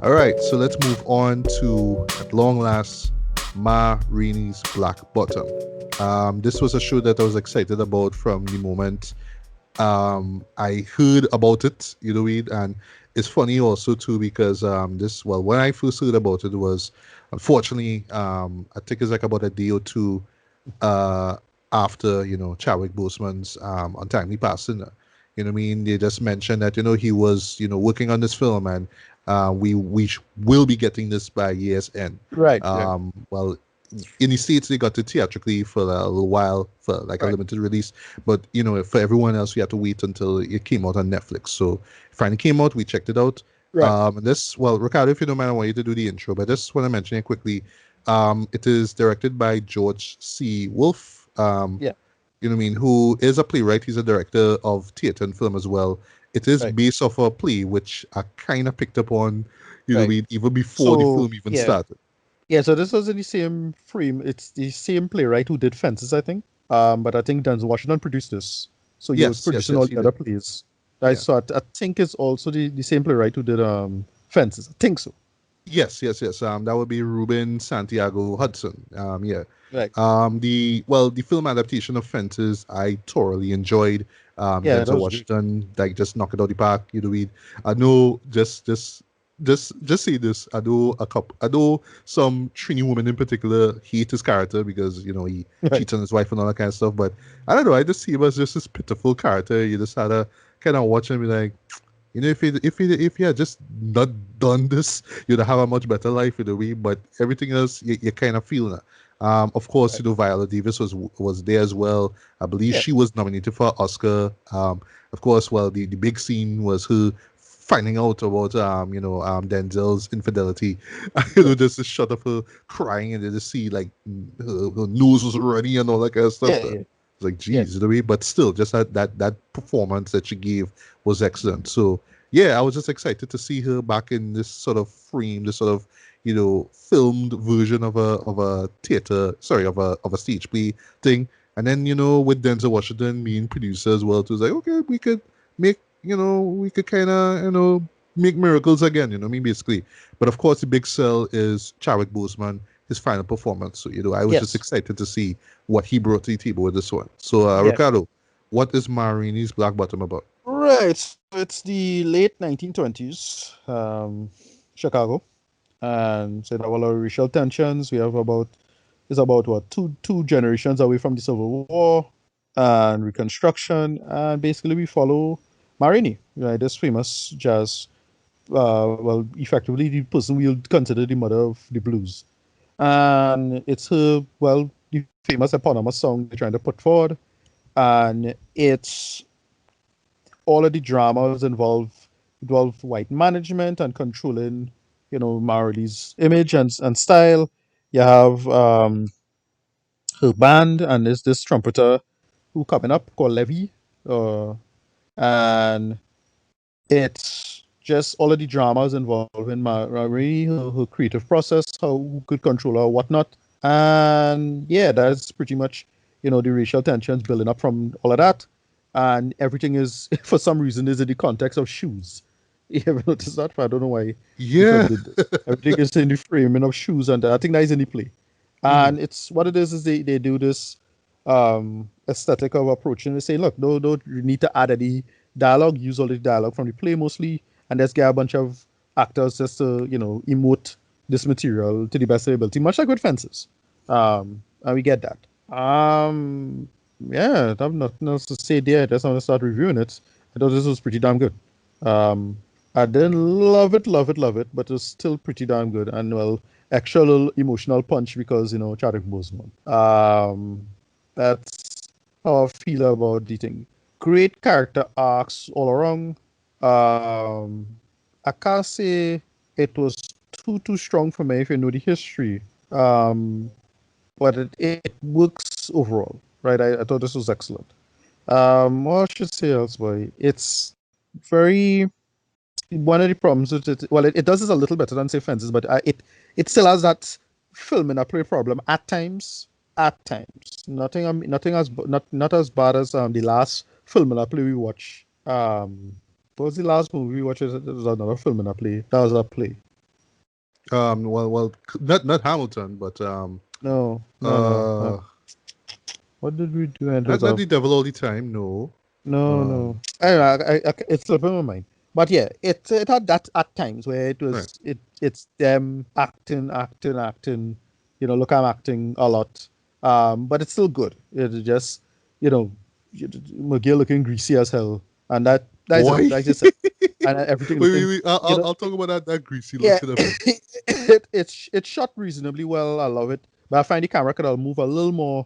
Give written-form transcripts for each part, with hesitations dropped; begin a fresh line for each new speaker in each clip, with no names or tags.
All right, so let's move on to, at long last, Ma Rainey's Black Bottom. This was a show that I was excited about from the moment I heard about it, and it's funny also too because when I first heard about it was unfortunately I think it's like about a day or two uh, after Chadwick Boseman's untimely passing. You know what I mean? They just mentioned that he was working on this film and we will be getting this by year's end.
Right. Yeah.
Well, in the states they got it theatrically for a little while for like a
Right.
limited release, but for everyone else we had to wait until it came out on Netflix. So it finally came out, we checked it out.
Right.
Ricardo, if you don't mind, I want you to do the intro, but I just want to mention it quickly. It is directed by George C. Wolfe.
Yeah.
You know what I mean? Who is a playwright. He's a director of theater and film as well. It is
Right.
based off a play which I kind of picked up on, what I
Right.
mean, even before the
So
film even
yeah.
started.
Yeah. So this was in the same frame. It's the same playwright who did Fences, I think. But I think Denzel Washington produced this. So he was producing all
He
the
did.
other plays. Right.
Yeah.
So I think it's also the same playwright who did Fences. I think so.
Yes. That would be Ruben Santiago-Hudson. Yeah.
Right.
The film adaptation of Fences I thoroughly enjoyed.
Yeah, that
Denzel
was great.
Washington like just knock it out the park. I know just say this. I know some Trini women in particular hate his character because he
Right.
cheats on his wife and all that kind of stuff. But I don't know. I just see him as just this pitiful character. You just had to kind of watch him and be like, if he had just not done this, you'd have a much better life in a way. But everything else, you kind of feel that. Of course,
Right.
Viola Davis was there as well. I believe
Yeah.
she was nominated for an Oscar. Of course, well, the big scene was her finding out about Denzel's infidelity.
Right.
Just a shot of her crying and then just see like her nose was running and all that kind of stuff.
Yeah. Yeah.
It's like,
Yeah.
geez, but still, just that performance that she gave was excellent. So yeah, I was just excited to see her back in this sort of frame, this sort of filmed version of a theater, sorry, of a stage play thing. And then with Denzel Washington being producer as well, too, it's like okay, we could make we could kind of make miracles again. I mean, basically. But of course, the big sell is Chadwick Boseman, his final performance. So I was just
Yes.
excited to see what he brought to the table with this one. So
Yeah.
Ricardo, what is Marini's Black Bottom about?
Right. So it's the late 1920s, Chicago, and so there were a lot of racial tensions. We have it's about what two generations away from the Civil War and Reconstruction, and basically we follow Marini, right? This famous jazz, effectively the person we would consider the mother of the blues, and it's her, the famous eponymous song they're trying to put forward, and it's all of the dramas involve white management and controlling, Marily's image and style. You have her band, and there's this trumpeter who coming up called Levy, uh, and it's just all of the dramas involving Marily, her creative process, how who could control her, or whatnot, and yeah, that's pretty much the racial tensions building up from all of that, and everything is for some reason is in the context of shoes. You ever notice that? I don't know why the film
Yeah.
did this. Everything is in the framing of shoes, and I think that is in the play.
Mhm.
And it's what it is they do this aesthetic of approaching. They say, look, don't you need to add any dialogue, use all the dialogue from the play mostly, and let's get a bunch of actors just to emote this material to the best of their ability, much like with Fences. And we get that. Yeah, I have nothing else to say there. I just want to start reviewing it. I thought this was pretty damn good. Um, I didn't love it, but it's still pretty damn good. And well, extra little emotional punch because Chadwick Boseman. That's how I feel about the thing. Great character arcs all around. Um, I can't say it was too strong for me if you know the history. Um, but it works overall, right? I thought this was excellent. What I should say else, boy? It's very one of the problems with it. Well, it does this a little better than say Fences, but it it still has that film in a play problem at times. At times, nothing as not as bad as the last film in a play we watched. What was the last movie we watched? It was another film in a play. That was a play.
Well, not Hamilton, but
No, no, no.
uh,
What did we do? And it was
not
a
the Devil All the Time. No.
no, no.
Um,
Anyway, it's slipping my mind. But yeah, it had that at times where
right.
it's them acting. You know, look, I'm acting a lot. But it's still good. It's just, you know, McGill looking greasy as hell, and that's it.
Boy.
That's just it. And everything looking,
Wait.
you know,
I'll talk about that greasy
yeah,
look in a bit.
it's shot reasonably well. I love it, but I find the camera could have moved a little more,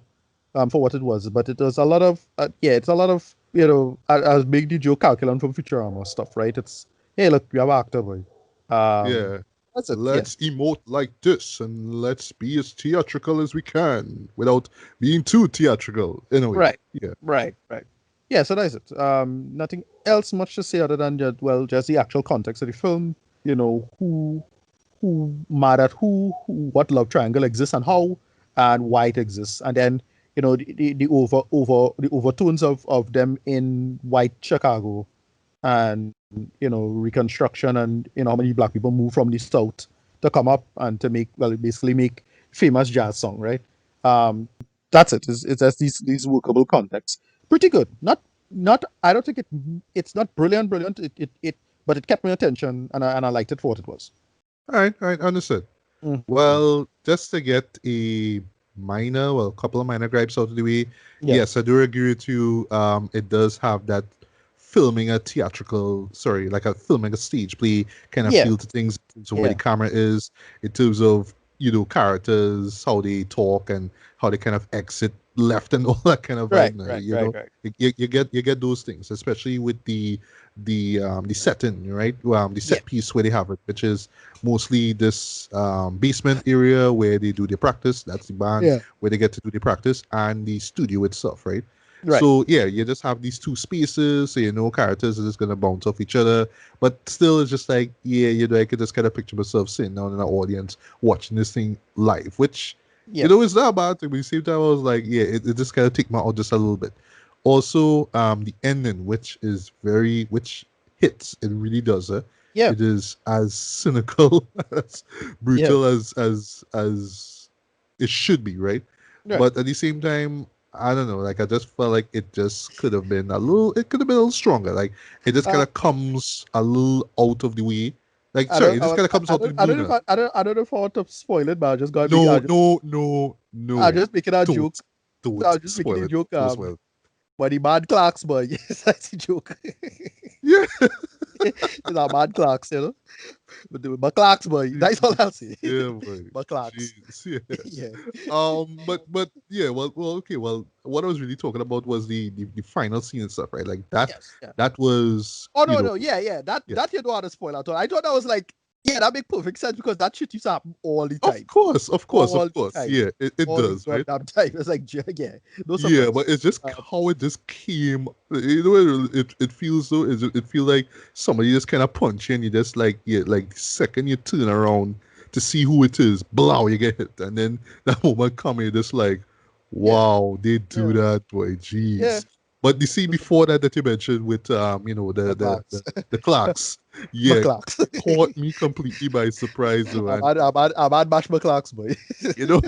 for what it was. But it was a lot of, it's a lot of, you know, I was making the joke calculation from Futurama stuff, right? It's, hey, look, we have an actor, boy. Um,
Yeah.
that's it. Yeah,
Let's emote like this and let's be as theatrical as we can without being too theatrical in a way.
right,
Yeah.
right. Yeah, so that's it. Nothing else much to say other than just the actual context of the film. You know, who mad at what love triangle exists and how, and why it exists, and then, you know, the overtones of them in white Chicago, and, you know, reconstruction, and, you know, how many black people moved from the south to come up and to make, well, basically make famous jazz song, right? That's it. It's just these workable contexts. Pretty good. Not I don't think it's not brilliant. It but it kept my attention, and I liked it for what it was.
All right, understood.
Mm.
Well, just to get a couple of minor gripes out of the way,
Yeah.
yes, I do agree with you. It does have that like a filming a stage play kind of
Yeah.
feel to things, in terms of where
Yeah.
the camera is, in terms of, characters, how they talk and how they kind of exit left and all that kind of
Right.
vibe. Now,
Right.
you get those things, especially with the setting, right? The
Yeah.
set piece where they have it, which is mostly this basement area where they do their practice. That's the band
Yeah.
where they get to do their practice, and the studio itself, right?
Right.
So yeah, you just have these two spaces, so characters are just gonna bounce off each other, but still it's just like, yeah, I could just kind of picture myself sitting down in the audience watching this thing live, which
Yeah.
it's not a bad thing, but at the same time I was like, yeah, it just kind of took me out just a little bit. Also, the ending, which hits, it really does.
Yeah.
It is as cynical, as
Yeah.
brutal as it should be, right?
Right.
But at the same time, I don't know. Like, I just felt like it just could have been a little. It could have been a little stronger. Like, it just kind
Uh,
of comes a little out of the way. Like,
I
sorry,
don't.
it just kind of comes out of the
I
blue
don't know if
now.
I don't know if I want to spoil it, but I just got to make.
No, no, no,
I
no.
just making a
Don't,
joke. I
don't
was just making
spoil
the
it.
joke.
Don't spoil it.
But the bad clocks, boy. Yes, that's the joke.
Yeah.
It's a bad clocks, you know. But clocks, boy. That's all I'll say.
Yeah, boy.
But clocks.
Jeez, yeah.
Yeah.
But yeah, okay. Well, what I was really talking about was the final scene and stuff, right? Like that.
Yes. Yeah.
That was,
Oh no. Yeah.
yeah.
That you don't want to spoil at all. I thought that was like, yeah, that make perfect sense because that shit used to happen all the time.
Of
All the
course.
time.
Yeah, it
All the
does, right?
goddamn time. It's like, yeah, no
Yeah,
surprise.
but it's just
Um,
how it just came. It feels so. It feel like somebody just kind of punch you, and you just like, yeah, like second you turn around to see who it is, blow, you get hit, and then that moment come, you're just like,
yeah.
wow, they do
Yeah.
that, boy,
Yeah.
jeez. But you see, before that you mentioned with
My clocks.
the clocks,
My
yeah,
clocks.
caught me completely by surprise, though, and
I'm at bash my clocks, boy.
you know,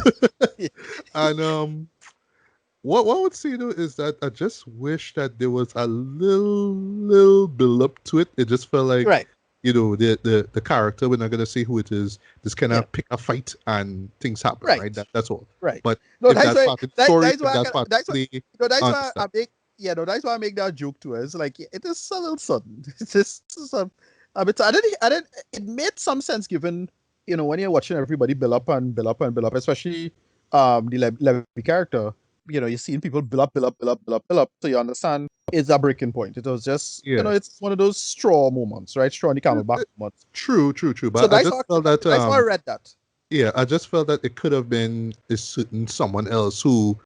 and what I would say though is that I just wish that there was a little build up to it. It just felt like,
Right.
the character, we're not gonna say who it is, just kind
Yeah.
of pick a fight and things happen,
Right.
right? That's all.
Right.
But
No,
if
that's
that's
why.
part of the story,
That's
if
why.
that's part of
That's why.
the play,
No, that's
I
why I
understand.
make. Yeah, no, that's why I make that joke to her. It's like, it is a little sudden. It's just some. I mean, I didn't. It made some sense given, you know, when you're watching everybody build up and build up and build up, especially the Levy character. You know, you're seeing people build up. So you understand it's a breaking point. It was just, you know,
Yeah.
it's one of those straw moments, right? Straw in the camel back moments.
True.
So
But I just felt that
that's why I read that.
yeah, I just felt that it could have been a certain someone else who,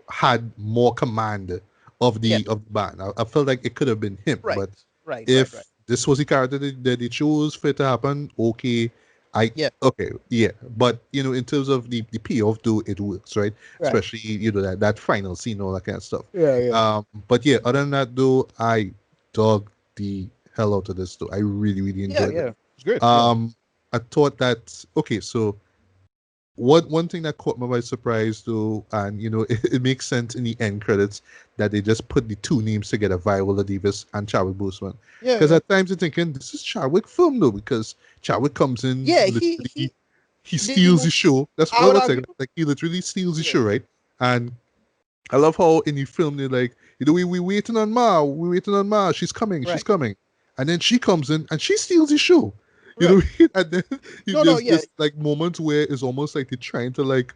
had more command of
Yeah.
the band. I felt like it could have been him.
Right.
But
Right.
if this was the character that he chose for it to happen, okay, I
Yeah.
okay, yeah, but in terms of the payoff, though, it works, right?
Right.
Especially that final scene, all that kind of stuff.
Yeah. Yeah.
But yeah, other than that, though, I dug the hell out of this. Though I really, really
Yeah.
enjoyed it.
Yeah. It's great. Yeah.
Um, I thought that okay, so one thing that caught me by surprise though, and it makes sense in the end credits that they just put the two names together, Viola Davis and Chadwick Boseman.
Yeah.
Because
Yeah.
at times you're thinking this is Chadwick film though, because Chadwick comes in
Yeah.
literally, he
The
steals the
movie.
show. That's
I would
what's
argue.
like he literally steals the
Yeah.
show, right? And I love how in the film they're like, we waiting on Ma, we waiting on Ma, she's
Right.
coming, and then she comes in and she steals the show.
Right.
And then
No. No.
there's
Yeah.
this like moment where it's almost like they're trying to like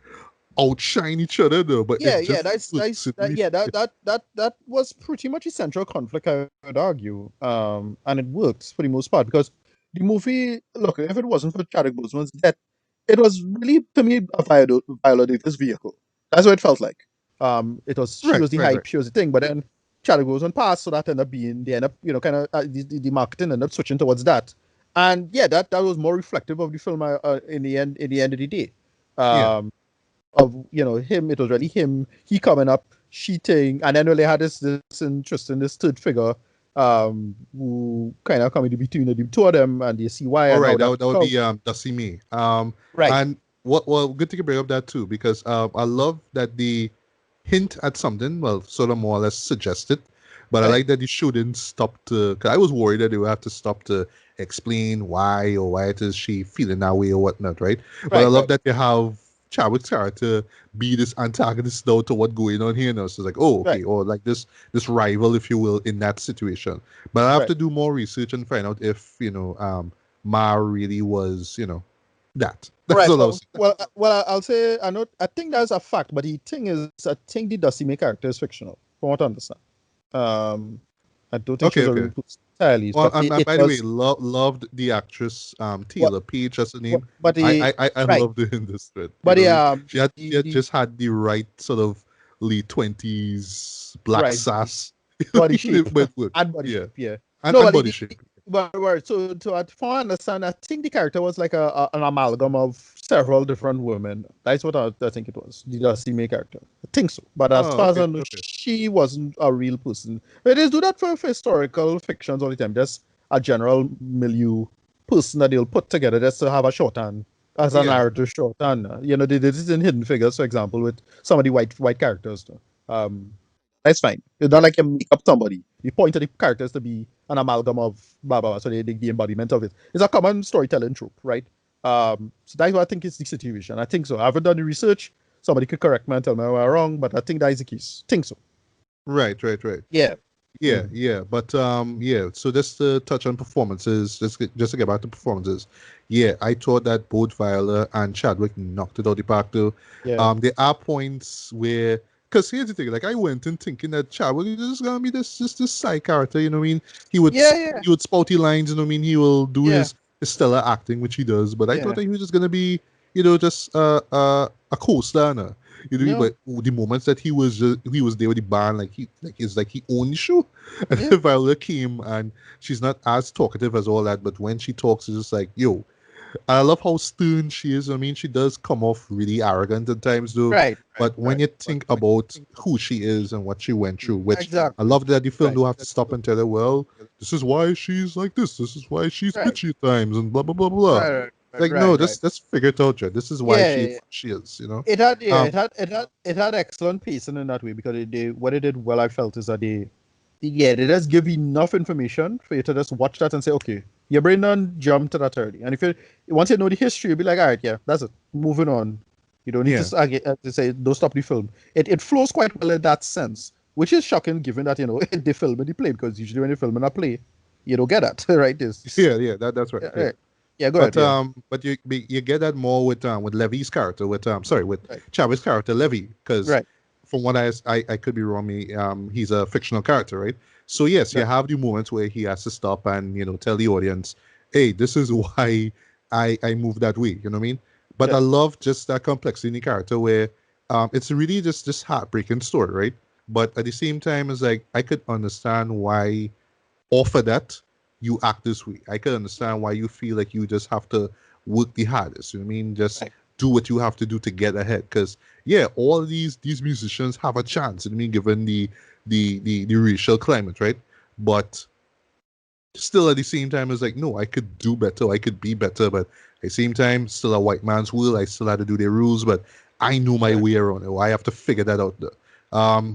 outshine each other though, but
Yeah.
it
Yeah.
just
That's
works.
that's that. Yeah. That was pretty much a central conflict, I would argue. And it worked for the most part because the movie. Look, if it wasn't for Chadwick Boseman's death, it was really to me a Viola Davis vehicle. That's what it felt like. It was she
Right,
was the
right, right.
hype, she was the thing, but then Chadwick Boseman passed, so that ended up being they end up kind of the marketing ended up switching towards that, and yeah, that was more reflective of the film in the end of the day.
Yeah.
Um, of him, it was really him, he coming up, cheating, and then when they had this interesting this third figure, who kind of coming in between the two of them, and you see why
All
and
right,
how
that
that
would
come.
be Dusty Me.
Right,
And what well, good thing you bring up that too because I love that the hint at something, well, sort of more or less suggested, but I
right,
like that the show didn't stop to. Cause I was worried that they would have to stop to explain why it is she feeling that way or whatnot, right? But I
right,
love
right,
that they have Chadwick's character be this antagonist now to what going on here now. So it's like, oh, okay,
right,
or like this rival, if you will, in that situation. But I have
right.
to do more research and find out if Ma really was that. That's
Right.
all I was saying.
I'll say I know. I think that's a fact, but the thing is, I think the Dusty May character is fictional, from what I understand. Um, I don't think
Okay,
she's a
okay.
real person entirely,
Well,
but
and
it
by the way,
was
loved the actress
what,
Taylor Page as her
what
name.
but the
I
right,
loved her in this thread.
but
She had just had the right sort of late 20s black
right
sass.
body shape
But it worked.
and body
Yeah.
shape, yeah. No,
And
but
body shape.
so from what I understand, I think the character was like an amalgam of several different women. That's what I think it was. The Dusty May character. I think so. But as
Oh,
far as
okay,
I know,
okay.
she wasn't a real person. They just do that for historical fictions all the time. Just a general milieu person that they'll put together just to have a shorthand as a
Yeah.
narrative shorthand. They did this in Hidden Figures, for example, with some of the white characters. Um, that's fine. You don't like you make up somebody. You point at the characters to be an amalgam of blah blah, blah, so the embodiment of it. It's a common storytelling trope, right? So that's what I think is the situation. I think so. I haven't done the research. Somebody could correct me and tell me I'm wrong, but I think that is the case. Think so.
Right, right, right.
Yeah.
Yeah,
Mm.
yeah, but yeah. So just to touch on performances, just to get back to performances, yeah, I thought that both Viola and Chadwick knocked it out the park. Though,
Yeah.
there are points where, because here's the thing, like I went in thinking that Chadwick is just gonna be this side character, you know what I mean?
Yeah. Yeah.
He would spouty lines, you know what I mean? He will do
Yeah.
his stellar acting, which he does, but I thought
Yeah.
that he was just gonna be, just a co-star. You know,
No.
but the moments that he was there with the band, like he owned the show. And
Yeah.
then Viola came and she's not as talkative as all that, but when she talks, it's just like, yo. I love how stern she is. I mean, she does come off really arrogant at times, though.
Right. Right.
But when
Right.
you think about who she is and what she went through, which I
Exactly.
love that the film
Right.
do have to stop and tell her, well, this is why she's like this. This is why she's
Right.
bitchy at times and blah blah blah blah.
Right. Right.
Like, no,
Right. Right.
let's figure it out, Jed. This is why she is
Yeah.
what she is.
It had yeah,
Um,
it had excellent pacing in that way because what it did well I felt is that they just give enough information for you to just watch that and say, okay, your brain don't jump to that early. And if you once you know the history, you'll be like, all right, yeah, that's it. Moving on. You don't need
yeah.
to say don't stop the film. It flows quite well in that sense, which is shocking given that they film and they play because usually when you film and a play, you don't get that, right?
Yeah, that's right.
Yeah,
Yeah.
right. Yeah, go ahead. Yeah,
But you get that more with Levy's character, with
right,
Chavez' character Levy, because
right.
from what I could be wrong, he's a fictional character, right? So yes, you
Right.
have the moments where he has to stop and tell the audience, hey, this is why I move that way. You know what I mean? But
Yeah,
I love just that complexity in the character where it's really just this heartbreaking story, right? But at the same time, it's like I could understand why offer that you act this way. I can understand why you feel like you just have to work the hardest. You know what I mean? Just
Right.
do what you have to do to get ahead. Because yeah, all these musicians have a chance. You know what I mean? Given the racial climate, right? But still at the same time, it's like, no, I could do better, I could be better, but at the same time, still a white man's world. I still had to do the rules, but I know my
Right.
way around it. I have to figure that out there.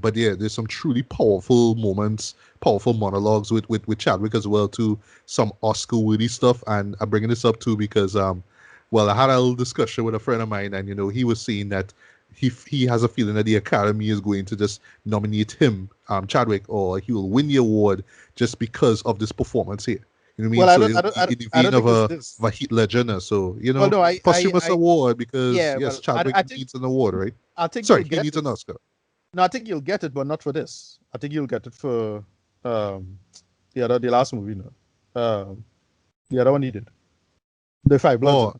But yeah, there's some truly powerful moments, powerful monologues with Chadwick as well too. Some Oscar-worthy stuff, and I'm bringing this up too because well, I had a little discussion with a friend of mine, and he was saying that he has a feeling that the Academy is going to just nominate him, Chadwick, or he will win the award just because of this performance here. You know what I mean?
Well,
So it'll be in the
I
vein
don't
of
think it's
a
this.
Heath Ledger. So
Well, no,
posthumous award because
yeah.
yes,
Well,
Chadwick needs an award, right?
I think
Sorry,
you'll
he
get
needs
it.
an Oscar.
No, I think you'll get it, but not for this. I think you'll get it for um the last movie. No, the other one he did, the Five Bloods.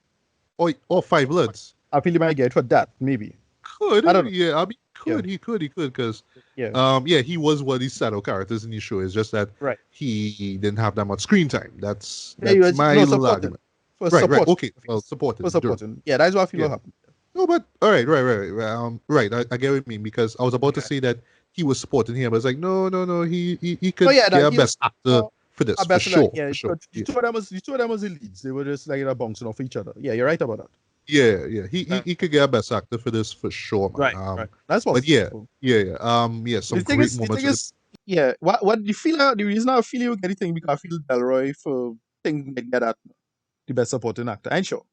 Or Five Bloods.
I feel you might get it for that, maybe.
Could
I don't know.
yeah, I mean
Yeah,
he could because
yeah,
yeah, he was one of these shadow characters in the show. It's just that
right.
he didn't have that much screen time.
Yeah, he
That's
was
my
no
little
supporting
argument.
for
Right.
supporting.
Okay. Well,
For
supporting. Durham.
supporting. Yeah, that's what I feel
Yeah.
will happen.
No, but all right. Right. I get what you mean because I was about to
Okay.
say that he was supporting him. I was like, no. He
Oh
could
yeah,
get
that
a
he'll
best actor for this
I
for
bet like
sure.
yeah.
For sure.
The two of them was the leads. They were just like bouncing off each other. Yeah, you're right about that.
Yeah.
Right.
He could get a best actor for this for sure, man.
Right. That's
But yeah,
possible.
yeah.
The
Some
thing
great
is, the
moments
thing
with it.
is, yeah. What the feel? The reason I feel you get anything because I feel Delroy for thing they get that the best supporting actor. I ain't sure.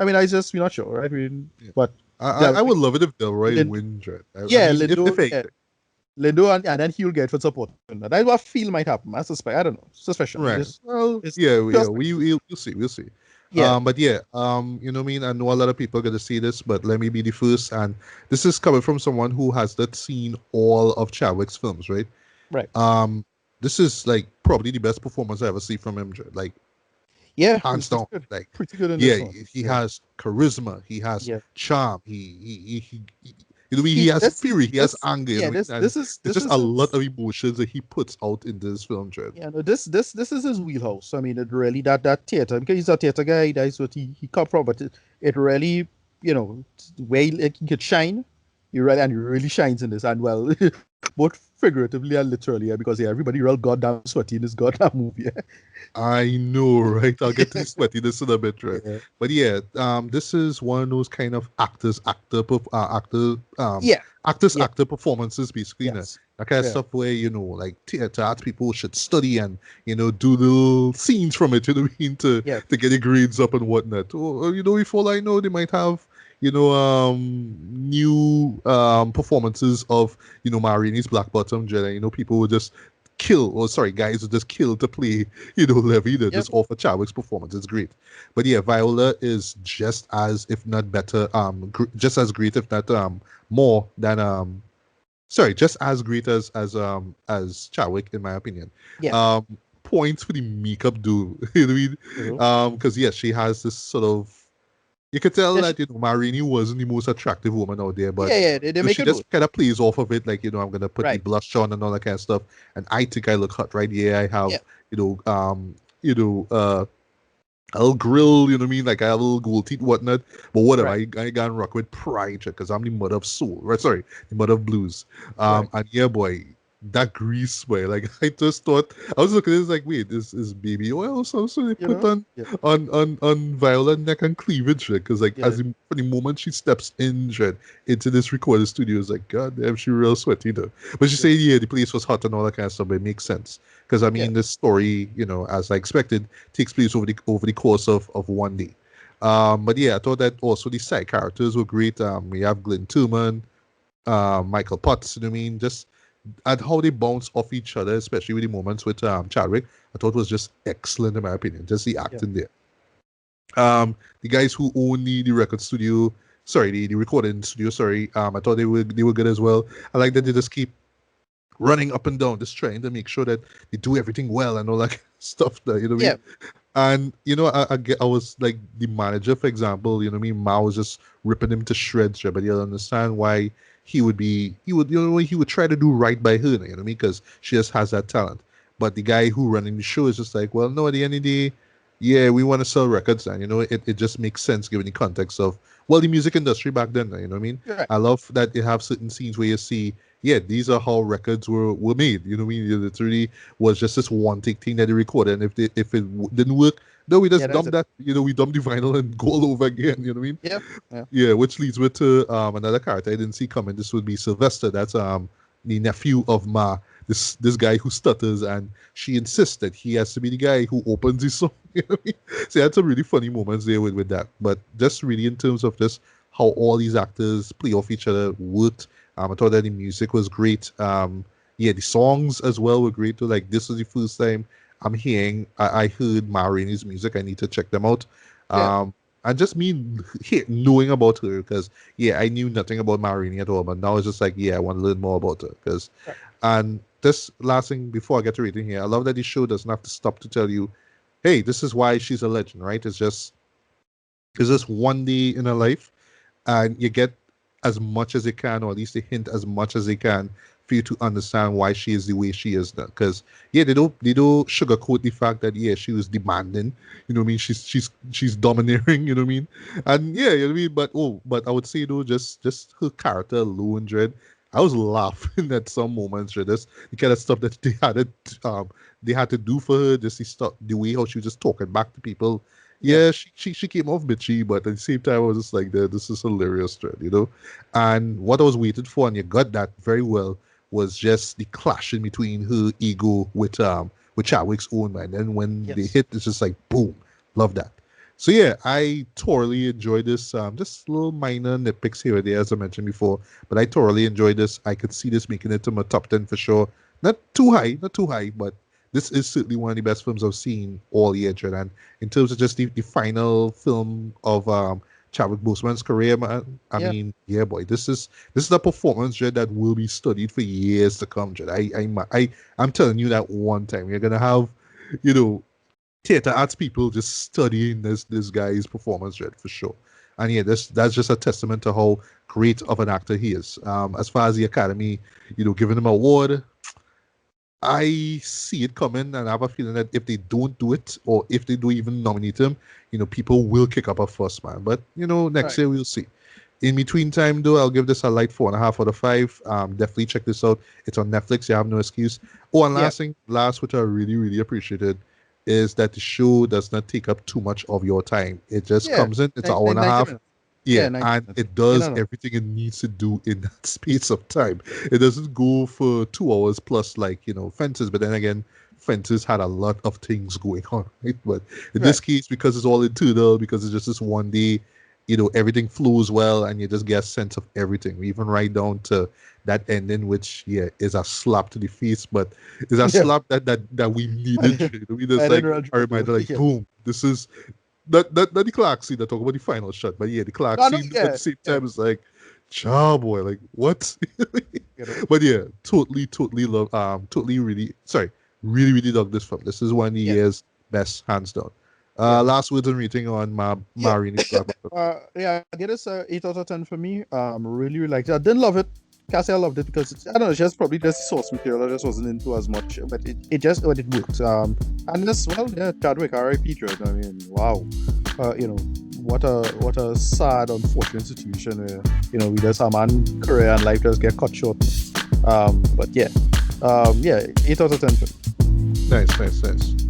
I mean, I just we're not sure, right?
Yeah.
But
I would love it if Delroy
Lind,
wins, right? I
yeah,
mean, if
Lindo, yeah,
anything.
Lindo, and then he'll get for supporting. That's what I feel might happen. I suspect. I don't know. Suspicion.
Right. Well,
It's
yeah,
just
we'll see, we'll see.
yeah,
But yeah, you know what I mean. I know a lot of people are gonna see this, but let me be the first. And this is coming from someone who has not seen all of Chadwick's films, right?
right.
Um, this is like probably the best performance I ever see from him, like
Yeah,
hands
it's
down. Like,
pretty good in
yeah,
this one.
he
Yeah,
has charisma, he has
yeah.
charm, you know what I mean, he has fury, he has
This
anger, you know
yeah
what I mean, and there's
this
just
is
a lot
his
of emotions that he puts out in this film, Dread.
yeah no this is his wheelhouse. I mean, it really that theater because he's a theater guy. That's what he come from. But it really where he could shine. He really shines in this, and well, both figuratively and literally, because yeah, everybody real goddamn sweaty in this goddamn movie.
I know, right? I'll get to the sweatiness in a bit, right?
Yeah,
But yeah, this is one of those kind of
yeah, yeah,
actor performances, basically,
yes,
that kind of
yeah,
stuff where like theater arts people should study and do little scenes from it, you know what I mean,
yeah,
to get the grades up and whatnot. Or if all I know, they might have new performances of Marini's Black Bottom Jedi. People would just kill, or sorry, guys would just kill to play, Levy. They
yep,
just offer Chadwick's performance. It's great. But yeah, Viola is just as, if not better, just as great, if not more than sorry, just as great as Chadwick, in my opinion.
yeah.
Um, Points for the makeup do, you know what I
Mhm.
mean? Because yes, she has this sort of, you could tell
Yeah,
that Marini wasn't the most attractive woman out there, but
yeah. They make
she
it work.
just kind of plays off of it, like I'm gonna put the
Right.
blush on and all that kind of stuff, and I think I look hot, right? Yeah, I
Yeah.
have you know a little grill, you know what I mean? Like I have a little gold teeth, whatnot. But whatever,
Right.
I got rock with pride, because I'm the mother of soul, right? Sorry, the mother of blues.
Right.
And yeah, boy, that grease, boy. Like I just thought, I was looking at this like, wait, this is baby oil or something. So they
You
put
know.
on
Yeah.
Viola neck and cleavage, because like
Yeah.
for the moment she steps in, into this recording studio, it's like, god damn, she real sweaty though. But she
Yeah.
said, yeah, the place was hot and all that kind of stuff. But it makes sense because I
Yeah.
mean, the story, as I expected, takes place over the course of one day. But yeah, I thought that also the side characters were great. We have Glenn Turman, Michael Potts, you know what I mean? Just and how they bounce off each other, especially with the moments with Chadwick, I thought was just excellent in my opinion. Just the
Yeah.
acting there. The guys who own the record studio, sorry, the recording studio, sorry, I thought they were good as well. I like that they just keep running up and down, just trying to make sure that they do everything well and all that kind of stuff. There, you know what I
Yeah.
mean? And I was like the manager, for example. You know what I mean? Ma was just ripping him to shreds, but you'll understand why he would try to do right by her. You know what I mean? Because she just has that talent. But the guy who running the show is just like, well, no, at the end of the day, yeah, we want to sell records, and it just makes sense given the context of the music industry back then. You know what I mean?
Right.
I love that it have certain scenes where you see, yeah, these are how records were made. You know what I mean? It literally was just this one take thing that they recorded, and if it didn't work, no, we
Yeah,
just
that's
dump
it.
that. We dump the vinyl and go all over again. You know what I mean?
Yeah. Yeah.
Yeah, which leads me to another character I didn't see coming. This would be Sylvester. That's the nephew of Ma. This guy who stutters, and she insists that he has to be the guy who opens the song. You know what I mean? So had some really funny moments there with that. But just really in terms of just how all these actors play off each other worked. I thought that the music was great. Yeah, the songs as well were great too. Like this was the first time I heard Ma Rainey's music. I need to check them out.
Yeah.
And just me knowing about her, because yeah, I knew nothing about Marini at all, but now it's just like, yeah, I want to learn more about her. Because
Right.
and this last thing before I get to rating here, I love that the show doesn't have to stop to tell you, hey, this is why she's a legend, right? It's just one day in her life, and you get as much as they can, or at least they hint as much as they can for you to understand why she is the way she is now. Because yeah, they don't sugarcoat the fact that yeah, she was demanding. You know what I mean? She's domineering. You know what I mean? And yeah, you know what I mean. But I would say though, just her character alone, Dread. I was laughing at some moments, Dread. That's the kind of stuff that they had to do for her. Just the way how she was just talking back to people.
Yeah.
Yeah, she came off bitchy, but at the same time, I was just like, this is hilarious, Dread. And what I was waiting for, and you got that very well, was just the clashing between her ego with Chadwick's own, man. And when they
Yes.
hit, it's just like boom, love that. So yeah, I thoroughly enjoyed this. Just little minor nitpicks here and there, as I mentioned before, but I thoroughly enjoyed this. I could see this making it to my top 10 for sure. Not too high, but this is certainly one of the best films I've seen all year, Jed. And in terms of just the final film of Chadwick Boseman's career, man, I
Yeah.
mean, yeah, boy, this is a performance, Jed, that will be studied for years to come, Jed. I'm telling you that one time you're gonna have, you know, theater arts people just studying this guy's performance, Jed, for sure. And yeah, that's just a testament to how great of an actor he is. As far as the Academy, giving him an award, I see it coming, and I have a feeling that if they don't do it, or if they do even nominate him, people will kick up a fuss, man. But next
Right.
year we'll see. In between time, though, I'll give this a light 4.5 out of 5. Definitely check this out. It's on Netflix. You have no excuse. Oh, and
Yeah.
last, which I really, really appreciated, is that the show does not take up too much of your time. It just
Yeah.
comes in. It's an hour and a
90
half.
minutes.
Yeah,
Yeah, 90
and
minutes.
it does
No.
everything it needs to do in that space of time. It doesn't go for 2 hours plus like, Fences, but then again, Fences had a lot of things going on, right? But in
Right.
this case, because it's all internal, because it's just this one day, everything flows well and you just get a sense of everything, even right down to that ending, which, yeah, is a slap to the face, but is a
Yeah.
slap that we
I
needed.
didn't,
I mean,
I
it's
didn't
like
run
a
through it though.
reminder, like,
Yeah.
boom, this is not the Clark scene that talk about the final shot, but yeah, the Clark
No, no,
scene at
yeah.
the same
Yeah.
time is like, child boy, like what?
You know.
But yeah, totally love totally really sorry, really dug this film. This is one of the
Yeah.
year's best, hands down.
Yeah.
Last words and rating on
Yeah.
Marini's Black Bottom.
Yeah, I get this 8 out of 10 for me. Really liked it. I didn't love it. Can't say I loved it because I don't know, it's just probably just the source material I just wasn't into as much. But it worked. And this, well, yeah, Chadwick, R.I.P. Dread. I mean, wow. What a sad, unfortunate situation where, we just a man career and life just get cut short. But yeah. Yeah, 8 out of 10 for me.
Nice.